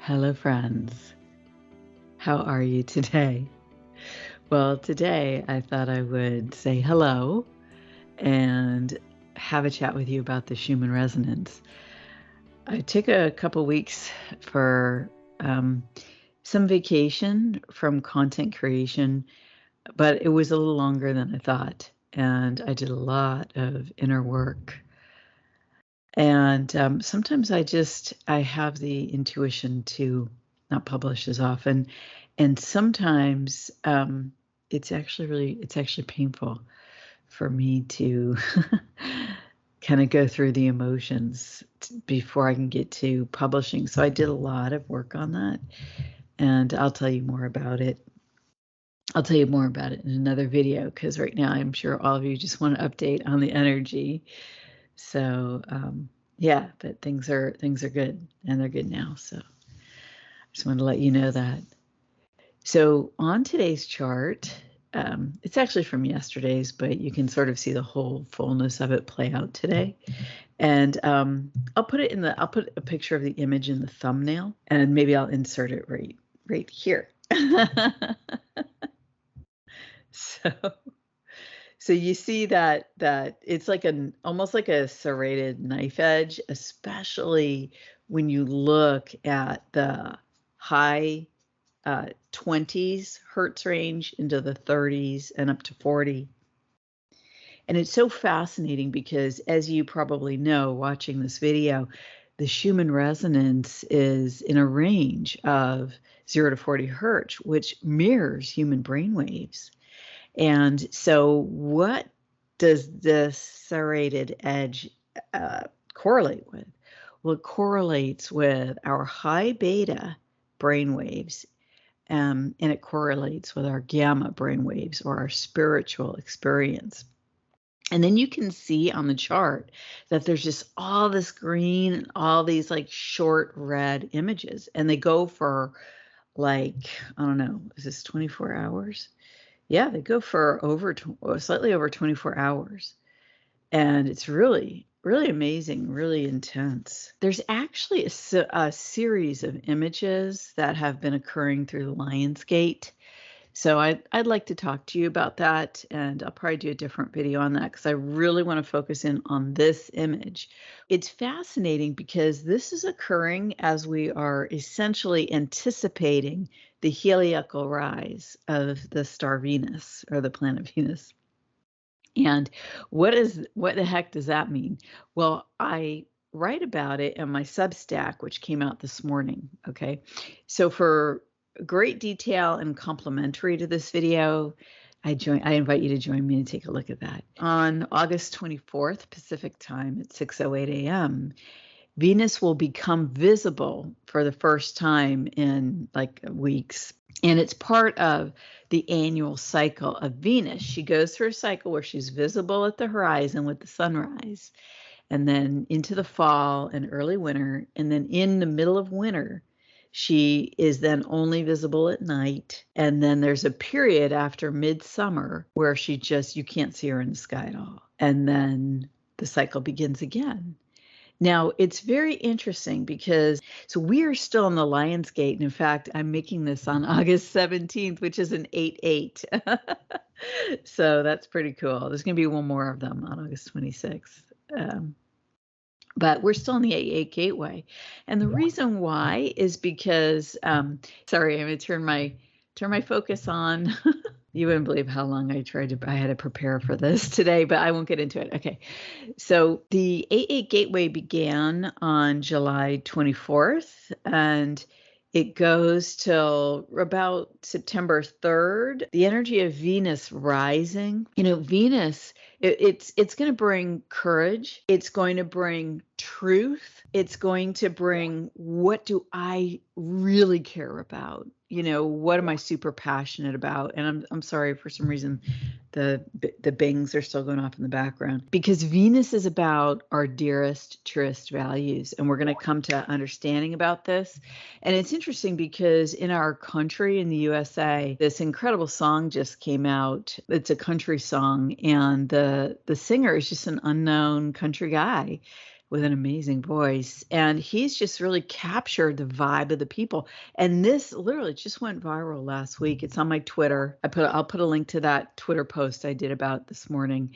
Hello, friends. How are you today? Well, today I thought I would say hello and have a chat with you about the Schumann resonance. I took a couple weeks for some vacation from content creation, but it was a little longer than I thought. And I did a lot of inner work. And sometimes I have the intuition to not publish as often. And sometimes it's actually painful for me to kind of go through the emotions before I can get to publishing. So I did a lot of work on that, and I'll tell you more about it. I'll tell you more about it in another video, because right now I'm sure all of you just want to update on the energy. So yeah, but things are good, and they're good now. So I just wanted to let you know that. So on today's chart, it's actually from yesterday's, but you can sort of see the whole fullness of it play out today. And I'll put a picture of the image in the thumbnail, and maybe I'll insert it right here. So you see that it's like almost like a serrated knife edge, especially when you look at the high 20s hertz range into the 30s and up to 40. And it's so fascinating because, as you probably know watching this video, the Schumann resonance is in a range of 0 to 40 hertz, which mirrors human brain waves. And so what does this serrated edge correlate with? Well, it correlates with our high beta brainwaves, and it correlates with our gamma brainwaves, or our spiritual experience. And then you can see on the chart that there's just all this green and all these like short red images, and they go for like, I don't know, is this 24 hours? Yeah, they go for slightly over 24 hours. And it's really, really amazing, really intense. There's actually a series of images that have been occurring through the Lion's Gate. So I'd like to talk to you about that, and I'll probably do a different video on that because I really want to focus in on this image. It's fascinating because this is occurring as we are essentially anticipating the heliacal rise of the star Venus, or the planet Venus. And what the heck does that mean? Well, I write about it in my Substack, which came out this morning. Okay, so for great detail and complimentary to this video, I invite you to join me and take a look at that. On August 24th Pacific time at 6:08 a.m., Venus will become visible for the first time in like weeks. And it's part of the annual cycle of Venus. She goes through a cycle where she's visible at the horizon with the sunrise, and then into the fall and early winter. And then in the middle of winter, she is then only visible at night. And then there's a period after midsummer where you can't see her in the sky at all. And then the cycle begins again. Now, it's very interesting because, so we are still in the Lion's Gate. And in fact, I'm making this on August 17th, which is an 8/8. So that's pretty cool. There's going to be one more of them on August 26th. But we're still in the 8/8 gateway. And the reason why is because, sorry, I'm going to turn my focus on. You wouldn't believe how long I had to prepare for this today, but I won't get into it. Okay. So the 8/8 gateway began on July 24th, and it goes till about September 3rd. The energy of Venus rising. Venus, it's going to bring courage. It's going to bring truth. It's going to bring, what do I really care about? What am I super passionate about? And I'm sorry, for some reason the bings are still going off in the background, because Venus is about our dearest, truest values, and we're going to come to understanding about this. And it's interesting because in our country, in the USA, this incredible song just came out. It's a country song, and the singer is just an unknown country guy. with an amazing voice. And he's just really captured the vibe of the people. And this literally just went viral last week. It's on my Twitter. I'll put a link to that Twitter post I did about this morning.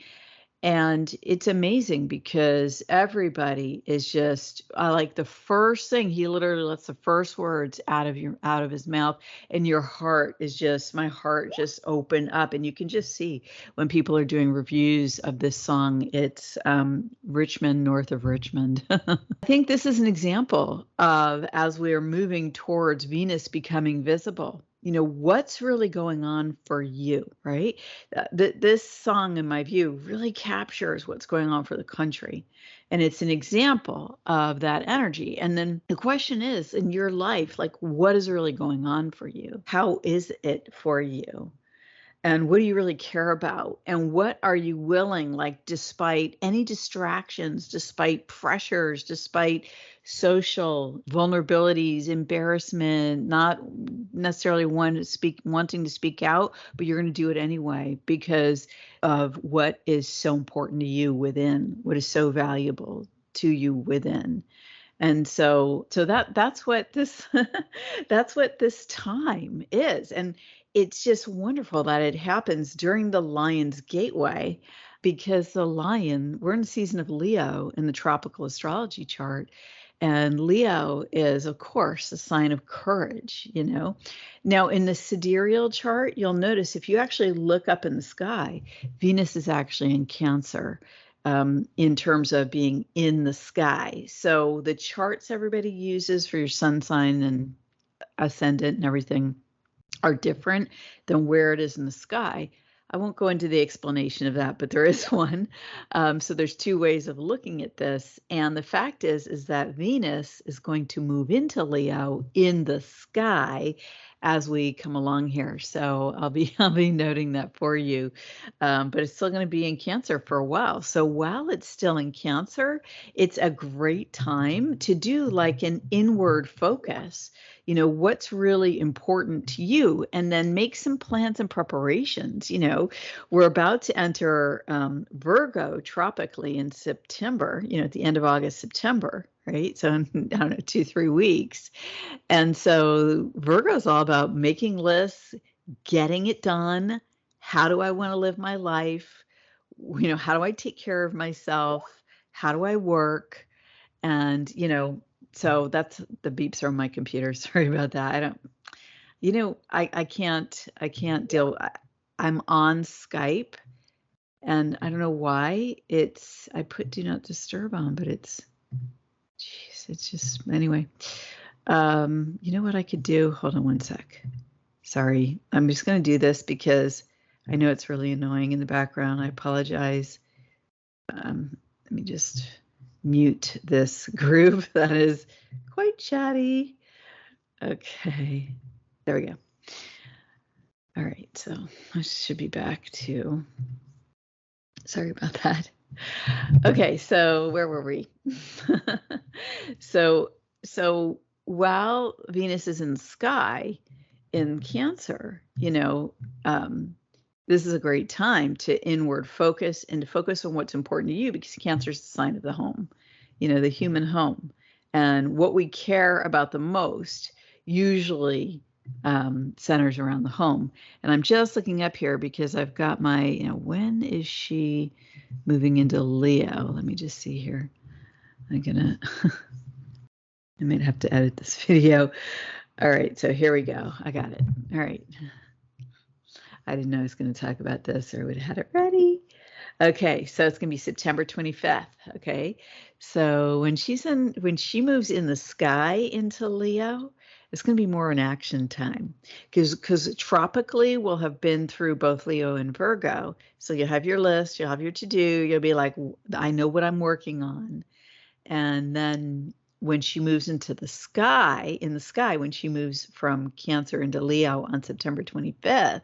And it's amazing because everybody is just like the first thing, he literally lets the first words out of his mouth, and your heart is just, my heart just opened up. And you can just see when people are doing reviews of this song, it's Richmond, north of Richmond. I think this is an example of, as we are moving towards Venus becoming visible, what's really going on for you, right? This song, in my view, really captures what's going on for the country. And it's an example of that energy. And then the question is, in your life, like, what is really going on for you? How is it for you? And what do you really care about? And what are you willing, like, despite any distractions, despite pressures, despite social vulnerabilities, embarrassment, not necessarily wanting to speak out, but you're going to do it anyway because of what is so important to you within, what is so valuable to you within. And so that's what this that's what this time is. And it's just wonderful that it happens during the Lion's Gateway, because the lion, we're in the season of Leo in the tropical astrology chart. And Leo is, of course, a sign of courage, Now, in the sidereal chart, you'll notice if you actually look up in the sky, Venus is actually in Cancer. In terms of being in the sky. So the charts everybody uses for your sun sign and ascendant and everything are different than where it is in the sky. I won't go into the explanation of that, but there is one. So there's two ways of looking at this. And the fact is that Venus is going to move into Leo in the sky as we come along here. So I'll be noting that for you. But it's still going to be in Cancer for a while. So while it's still in Cancer, it's a great time to do like an inward focus. What's really important to you, and then make some plans and preparations. We're about to enter Virgo tropically in September, at the end of August, September, right? So in, I don't know, 2-3 weeks. And so Virgo is all about making lists, getting it done. How do I want to live my life? How do I take care of myself? How do I work? And, so that's the beeps are on my computer. Sorry about that. I don't, I can't deal. I'm on Skype, and I don't know why I put do not disturb on, but it's just, anyway. You know what I could do? Hold on one sec. Sorry. I'm just going to do this because I know it's really annoying in the background. I apologize. Let me just mute this group that is quite chatty. Okay, there we go. All right, so I should be back to, sorry about that. Okay, so where were we? So while Venus is in the sky in Cancer, this is a great time to inward focus and to focus on what's important to you, because Cancer is the sign of the home, the human home. And what we care about the most usually centers around the home. And I'm just looking up here because I've got my, when is she moving into Leo? Let me just see here. I might have to edit this video. All right, so here we go. I got it. All right. I didn't know I was going to talk about this, or I would have had it ready. Okay, so it's going to be September 25th. Okay, so when she moves in the sky into Leo, it's going to be more an action time, because tropically we'll have been through both Leo and Virgo. So you'll have your list, you'll have your to-do, you'll be like, I know what I'm working on. And then when she moves into the sky, when she moves from Cancer into Leo on September 25th,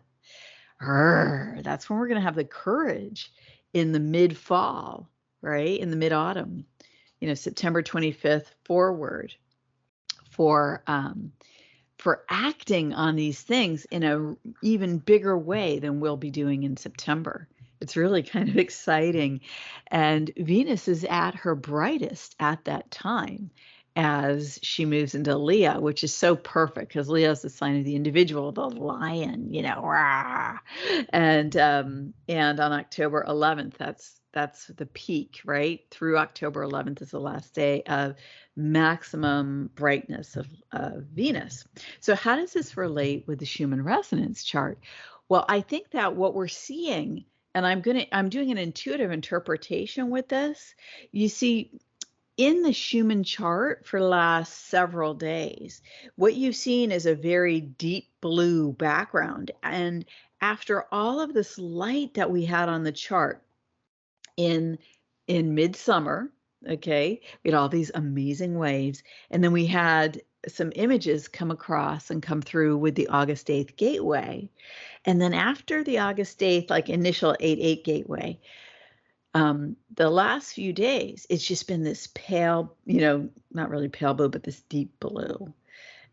that's when we're going to have the courage in the mid-fall, right? In the mid-autumn, September 25th forward for acting on these things in a even bigger way than we'll be doing in September. It's really kind of exciting. And Venus is at her brightest at that time as she moves into Leo, which is so perfect because Leo is the sign of the individual, the lion, rah. And on October 11th, that's the peak, right? Through October 11th is the last day of maximum brightness of Venus. So how does this relate with the Schumann resonance chart? Well, I think that what we're seeing, and I'm doing an intuitive interpretation with this. You see, in the Schumann chart for the last several days, what you've seen is a very deep blue background. And after all of this light that we had on the chart in midsummer, okay, we had all these amazing waves, and then we had some images come across and come through with the August 8th gateway. And then after the August 8th, like initial 8-8 gateway, the last few days, it's just been this pale, not really pale blue, but this deep blue.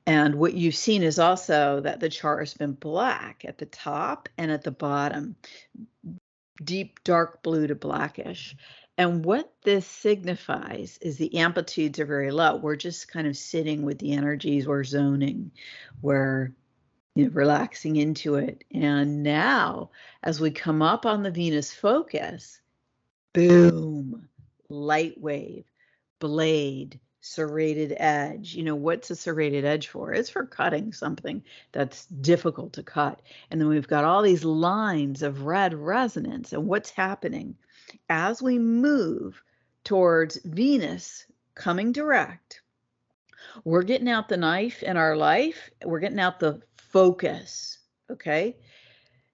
And what you've seen is also that the chart has been black at the top and at the bottom, deep dark blue to blackish. And what this signifies is the amplitudes are very low. We're just kind of sitting with the energies, we're zoning, we're relaxing into it. And now, as we come up on the Venus focus, boom, light wave, blade, serrated edge. What's a serrated edge for? It's for cutting something that's difficult to cut. And then we've got all these lines of red resonance. And what's happening as we move towards Venus coming direct? We're getting out the knife in our life. We're getting out the focus, okay?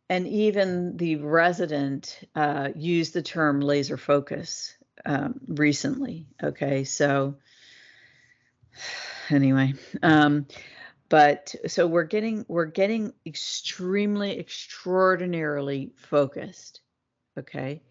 And even the resident used the term laser focus recently. Okay, so anyway, but so we're getting extremely, extraordinarily focused. Okay,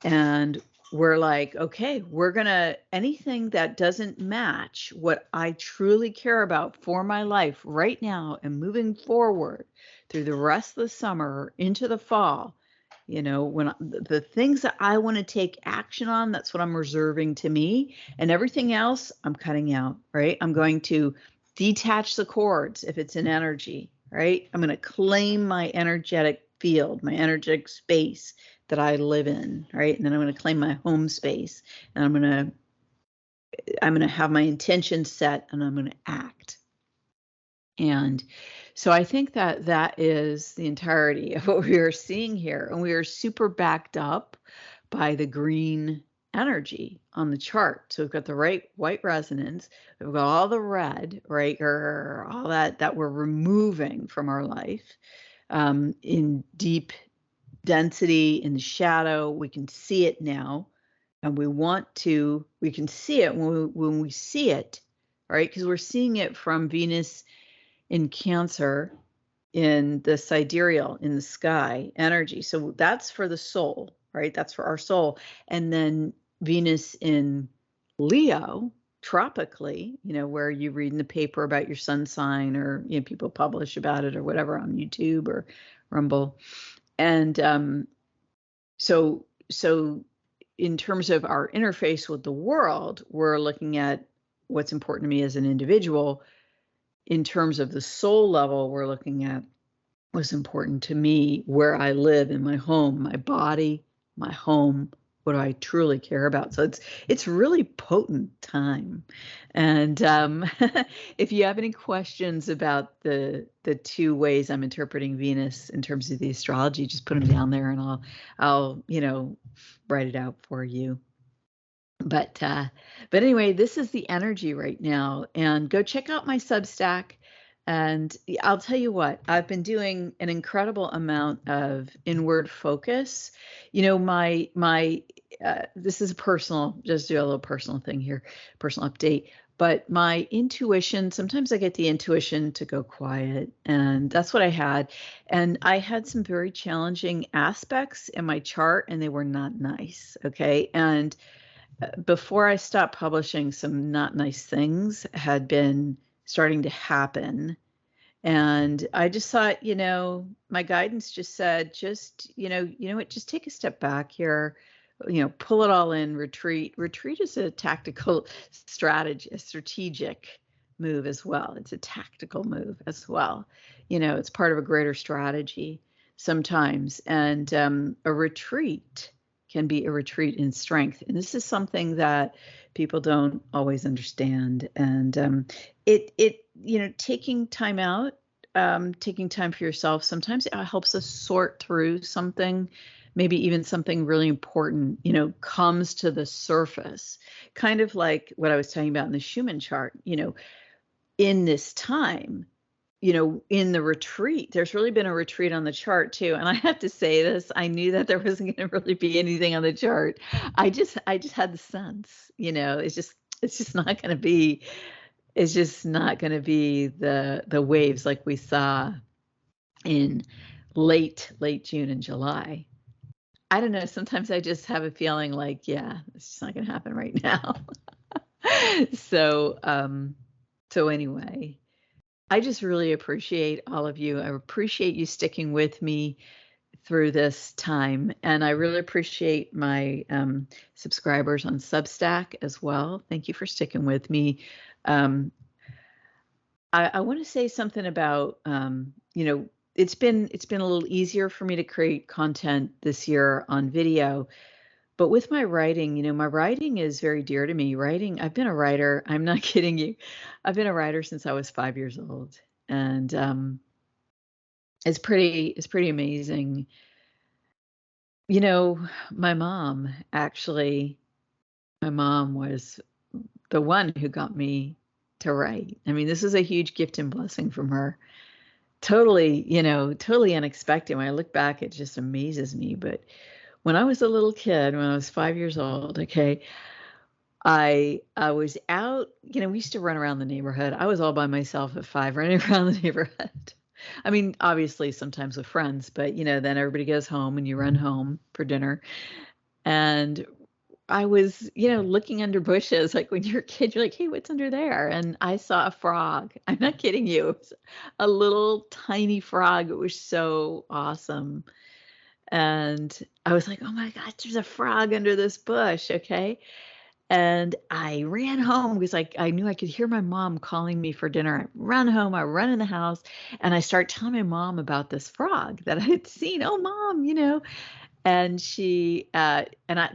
and we're like, okay, we're gonna, anything that doesn't match what I truly care about for my life right now and moving forward through the rest of the summer into the fall, when the things that I want to take action on, that's what I'm reserving to me, and everything else I'm cutting out, right? I'm going to detach the cords if it's an energy, right? I'm going to claim my energetic field, my energetic space that I live in, right? And then I'm going to claim my home space, and I'm going to have my intention set, and I'm going to act. And so I think that is the entirety of what we are seeing here. And we are super backed up by the green energy on the chart. So we've got the right white resonance, we've got all the red, right, or all that we're removing from our life in deep density, in the shadow. We can see it now, and we can see it when we see it, right? Because we're seeing it from Venus in Cancer, in the sidereal, in the sky energy. So that's for the soul, right? That's for our soul. And then Venus in Leo, tropically, where you read in the paper about your sun sign, or people publish about it or whatever on YouTube or Rumble. And so in terms of our interface with the world, we're looking at what's important to me as an individual. In terms of the soul level, we're looking at what's important to me, where I live in my home, my body, my home, what do I truly care about. So it's really potent time. And if you have any questions about the two ways I'm interpreting Venus in terms of the astrology, just put them down there, and I'll write it out for you. But anyway, this is the energy right now, and go check out my Substack. And I'll tell you what, I've been doing an incredible amount of inward focus. My this is personal, just do a little personal thing here, personal update. But my intuition, sometimes I get the intuition to go quiet, and that's what I had. And I had some very challenging aspects in my chart, and they were not nice. Okay. And before I stopped publishing, some not nice things had been starting to happen. And I just thought, my guidance just said, just, what, just take a step back here, pull it all in, retreat. Retreat is a tactical strategy, a strategic move as well. It's a tactical move as well. It's part of a greater strategy sometimes. And a retreat can be a retreat in strength. And this is something that people don't always understand. And taking time out, taking time for yourself, sometimes it helps us sort through something, maybe even something really important, comes to the surface, kind of like what I was talking about in the Schumann chart, in this time, in the retreat. There's really been a retreat on the chart too. And I have to say this, I knew that there wasn't going to really be anything on the chart. I just had the sense, it's just not going to be, the waves like we saw in late June and July. I don't know. Sometimes I just have a feeling like, yeah, it's just not going to happen right now. So anyway, I just really appreciate all of you. I appreciate you sticking with me through this time. And I really appreciate my subscribers on Substack as well. Thank you for sticking with me. I want to say something about, it's been a little easier for me to create content this year on video. But with my writing, my writing is very dear to me. I've been a writer. I'm not kidding you. I've been a writer since I was 5 years old. And it's pretty amazing. My mom was the one who got me to write. I mean, this is a huge gift and blessing from her. Totally unexpected. When I look back, it just amazes me. But when I was a little kid, when I was 5 years old, okay, I was out, we used to run around the neighborhood. I was all by myself at 5, running around the neighborhood. I mean, obviously sometimes with friends, but then everybody goes home and you run home for dinner. And I was, looking under bushes, like when you're a kid, you're like, hey, what's under there? And I saw a frog. I'm not kidding you. It was a little tiny frog. It was so awesome. And I was like, oh my gosh, there's a frog under this bush. Okay. And I ran home because I knew I could hear my mom calling me for dinner. I run home, I run in the house, and I start telling my mom about this frog that I had seen. Oh, mom, and the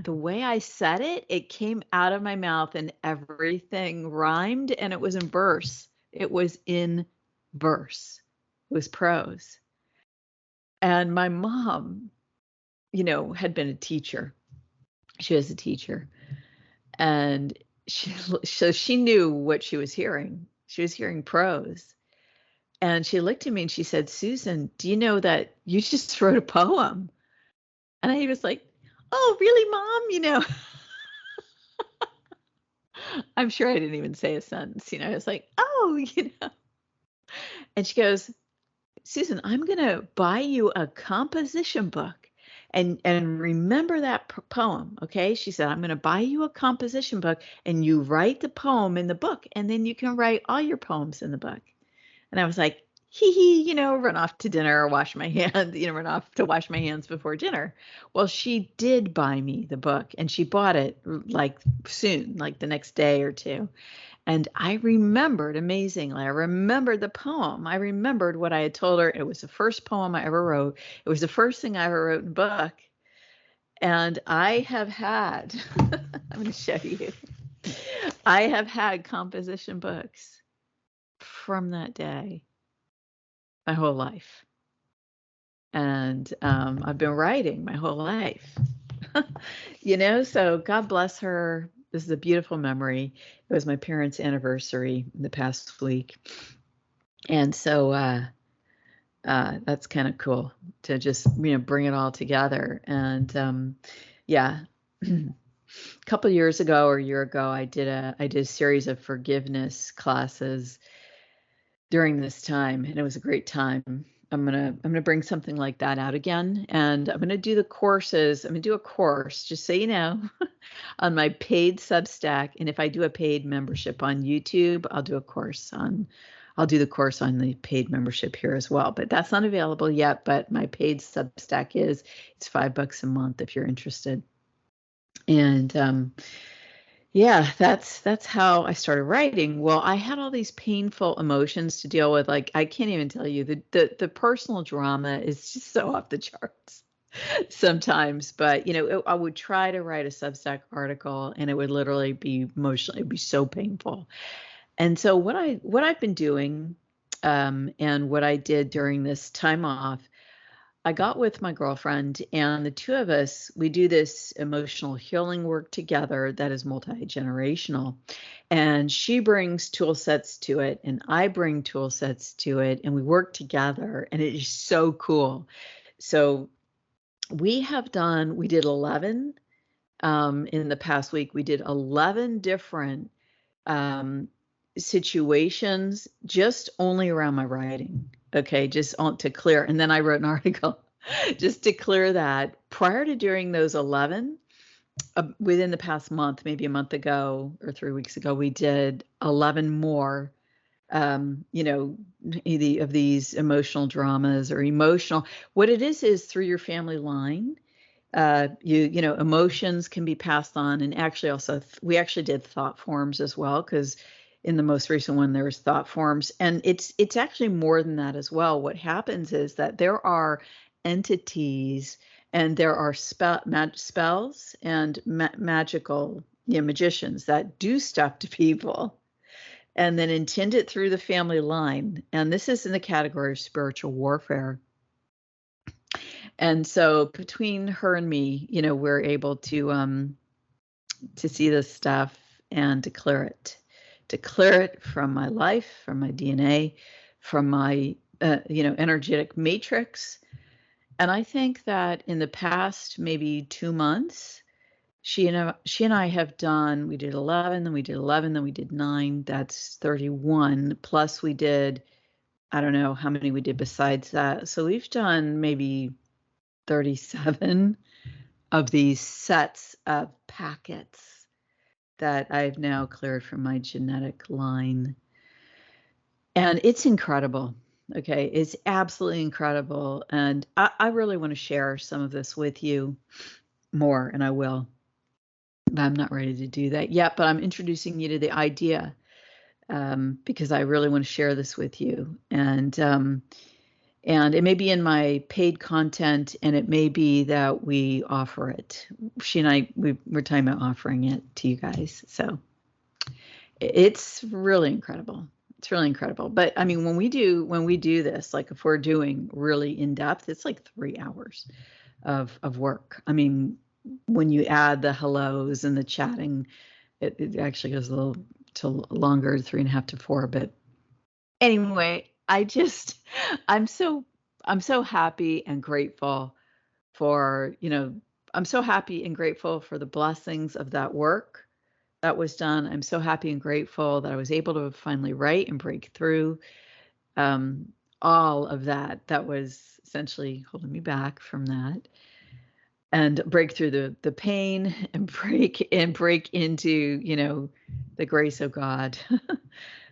way I said it, it came out of my mouth and everything rhymed, and it was in verse. It was in verse. It was prose. And my mom, had been a teacher. She was a teacher. And so she knew what she was hearing. She was hearing prose. And she looked at me and she said, Susan, do you know that you just wrote a poem? And I was like, oh, really, Mom? I'm sure I didn't even say a sentence. I was like, oh, And she goes, Susan, I'm going to buy you a composition book. And remember that poem, okay? She said, I'm going to buy you a composition book and you write the poem in the book and then you can write all your poems in the book. And I was like, run off to dinner or wash my hands, run off to wash my hands before dinner. Well, she did buy me the book and she bought it like soon, like the next day or two. And I remembered, amazingly, I remembered the poem. I remembered what I had told her. It was the first poem I ever wrote. It was the first thing I ever wrote in a book. And I have had, I'm going to show you, I have had composition books from that day my whole life. And I've been writing my whole life, so God bless her. This is a beautiful memory. It was my parents' anniversary the past week. And so that's kind of cool to just, bring it all together. And yeah, a couple of years ago or a year ago, I did a series of forgiveness classes during this time, and it was a great time. I'm gonna bring something like that out again, and I'm gonna do the courses. I'm gonna do a course, just so you know, on my paid Substack. And if I do a paid membership on YouTube, I'll do a course on I'll do the course on the paid membership here as well, but that's not available yet. But my paid Substack is. It's $5 a month if you're interested. And yeah, that's how I started writing. Well, I had all these painful emotions to deal with. Like, I can't even tell you, the personal drama is just so off the charts sometimes. But I would try to write a Substack article, and it would literally be emotional. It'd be so painful. And so what I've been doing, and what I did during this time off, I got with my girlfriend, and the two of us, we do this emotional healing work together that is multi-generational. And she brings tool sets to it, and I bring tool sets to it, and we work together, and it is so cool. So we did 11 in the past week. We did 11 different situations just only around my writing. Okay, just to clear. And then I wrote an article just to clear that. Prior to doing those 11, within the past month, maybe a month ago or 3 weeks ago, we did 11 more, of these emotional dramas or emotional. What it is through your family line. Emotions can be passed on, and actually also we actually did thought forms as well, because in the most recent one there was thought forms, and it's actually more than that as well. What happens is that there are entities, and there are spells and magical magicians that do stuff to people and then intend it through the family line, and this is in the category of spiritual warfare. And so between her and me, we're able to see this stuff and to clear it from my life, from my DNA, from my energetic matrix. And I think that in the past maybe 2 months, she and I have done. We did 11, then we did 11, then we did 9. That's 31. Plus we did, I don't know how many we did besides that. So we've done maybe 37 of these sets of packets that I've now cleared from my genetic line. And it's incredible. Okay, it's absolutely incredible. And I really want to share some of this with you more, and I will. But I'm not ready to do that yet, but I'm introducing you to the idea, because I really want to share this with you. And it may be in my paid content, and it may be that we offer it. She and I, we're talking about offering it to you guys. So it's really incredible. It's really incredible. But I mean, when we do this, like if we're doing really in depth, it's like 3 hours of work. I mean, when you add the hellos and the chatting, it actually goes a little to longer, 3.5 to 4. But anyway, I'm so happy and grateful for, I'm so happy and grateful for the blessings of that work that was done. I'm so happy and grateful that I was able to finally write and break through all of that was essentially holding me back from that, and break through the pain and break into, the grace of God,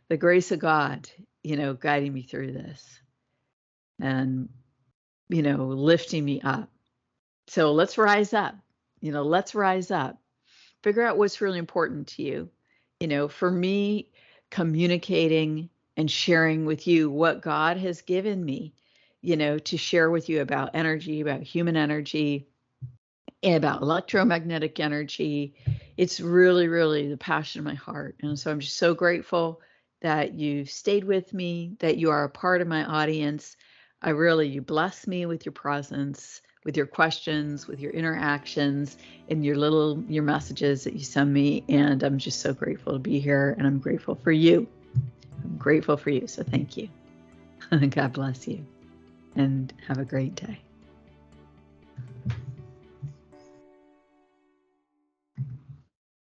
the grace of God, guiding me through this and, lifting me up. So let's rise up, let's rise up, figure out what's really important to you. For me, communicating and sharing with you what God has given me, to share with you about energy, about human energy, about electromagnetic energy. It's really, really the passion of my heart. And so I'm just so grateful that you've stayed with me, that you are a part of my audience. You bless me with your presence, with your questions, with your interactions, and your messages that you send me. And I'm just so grateful to be here, and I'm grateful for you. I'm grateful for you. So thank you. God bless you, and have a great day.